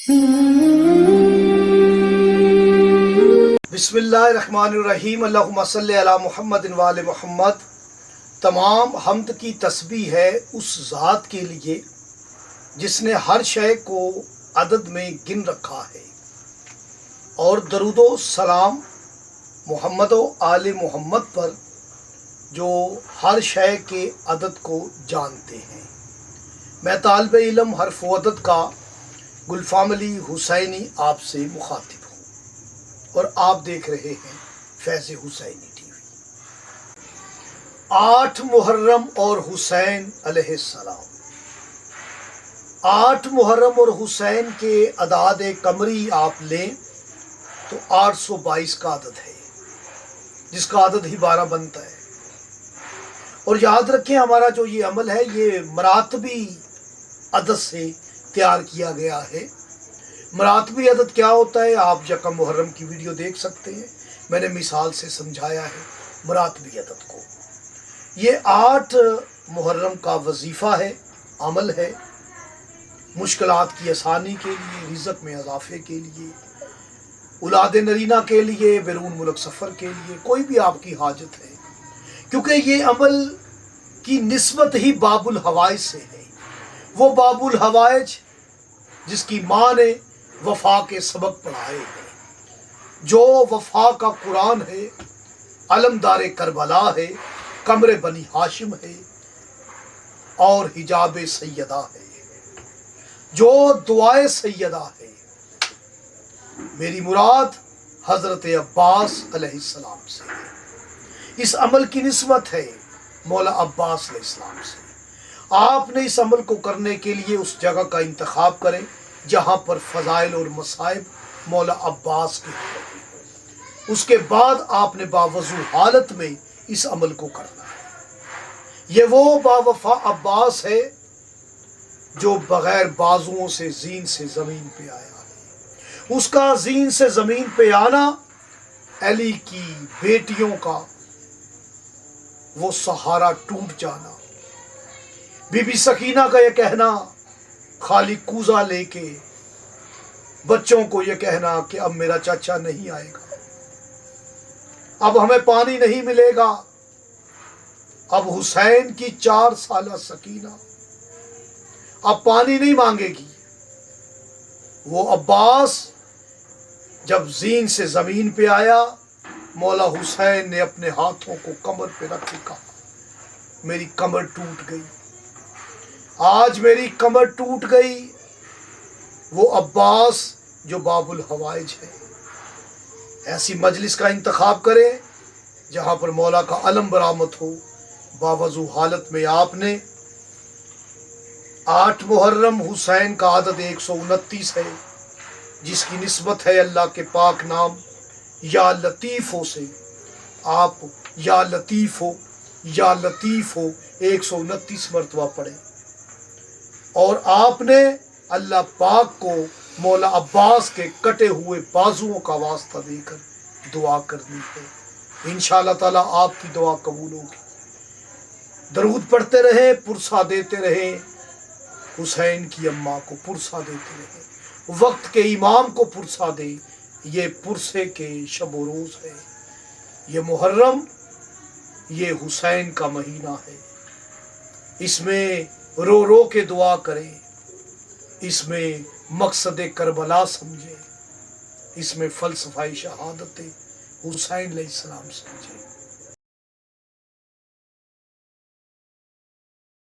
بسم اللہ الرحمن الرحیم، اللہم صلی علی محمد و آل محمد۔ تمام حمد کی تسبیح ہے اس ذات کے لیے جس نے ہر شے کو عدد میں گن رکھا ہے، اور درود و سلام محمد و آل محمد پر جو ہر شے کے عدد کو جانتے ہیں۔ میں طالب علم حرف و عدد کا گلفام علی حسینی آپ سے مخاطب ہوں، اور آپ دیکھ رہے ہیں فیض حسینی ٹی وی۔ 8 محرم اور حسین علیہ السلام۔ 8 محرم اور حسین کے اعداد قمری آپ لیں تو 822 کا عدد ہے، جس کا عدد ہی 12 بنتا ہے۔ اور یاد رکھیں، ہمارا جو یہ عمل ہے یہ مراتبی عدد سے تیار کیا گیا ہے۔ مراتبی عدد کیا ہوتا ہے؟ آپ یکم محرم کی ویڈیو دیکھ سکتے ہیں، میں نے مثال سے سمجھایا ہے مراتبی عدد کو۔ یہ 8 محرم کا وظیفہ ہے، عمل ہے، مشکلات کی آسانی کے لیے، رزق میں اضافے کے لیے، اولاد نرینہ کے لیے، بیرون ملک سفر کے لیے، کوئی بھی آپ کی حاجت ہے، کیونکہ یہ عمل کی نسبت ہی باب الحوائج سے ہے۔ وہ باب الحوائج جس کی ماں نے وفا کے سبق پڑھائے ہیں، جو وفا کا قرآن ہے، علمدار کربلا ہے، قمر بنی ہاشم ہے، اور حجاب سیدہ ہے، جو دعائے سیدہ ہے۔ میری مراد حضرت عباس علیہ السلام سے ہے۔ اس عمل کی نسبت ہے مولا عباس علیہ السلام سے۔ آپ نے اس عمل کو کرنے کے لیے اس جگہ کا انتخاب کریں جہاں پر فضائل اور مصائب مولا عباس کے ہیں۔ اس کے بعد آپ نے باوضو حالت میں اس عمل کو کرنا ہے۔ یہ وہ باوفا عباس ہے جو بغیر بازوؤں سے زین سے زمین پہ آیا ہے۔ اس کا زین سے زمین پہ آنا، علی کی بیٹیوں کا وہ سہارا ٹوٹ جانا، بی بی سکینہ کا یہ کہنا، خالی کوزہ لے کے بچوں کو یہ کہنا کہ اب میرا چاچا نہیں آئے گا، اب ہمیں پانی نہیں ملے گا۔ اب حسین کی 4 سالہ سکینہ اب پانی نہیں مانگے گی۔ وہ عباس جب زین سے زمین پہ آیا، مولا حسین نے اپنے ہاتھوں کو کمر پہ رکھ کے کہا، میری کمر ٹوٹ گئی، آج میری کمر ٹوٹ گئی۔ وہ عباس جو باب الحوائج ہے، ایسی مجلس کا انتخاب کرے جہاں پر مولا کا علم برآمد ہو۔ باوضو حالت میں آپ نے 8 محرم حسین کا عدد 129 ہے، جس کی نسبت ہے اللہ کے پاک نام یا لطیف ہو سے۔ آپ یا لطیف ہو، یا لطیف ہو 129 مرتبہ پڑھیں، اور آپ نے اللہ پاک کو مولا عباس کے کٹے ہوئے بازوؤں کا واسطہ دے کر دعا کرنی ہے۔ انشاءاللہ تعالیٰ آپ کی دعا قبول ہوگی۔ درود پڑھتے رہیں، پرسہ دیتے رہیں، حسین کی اماں کو پرسہ دیتے رہیں، وقت کے امام کو پرسہ دیں۔ یہ پرسے کے شب و روز ہے۔ یہ محرم، یہ حسین کا مہینہ ہے۔ اس میں رو رو کے دعا کریں، اس میں مقصد کربلا سمجھیں، اس میں فلسفہ شہادت حسین علیہ السلام سمجھیں۔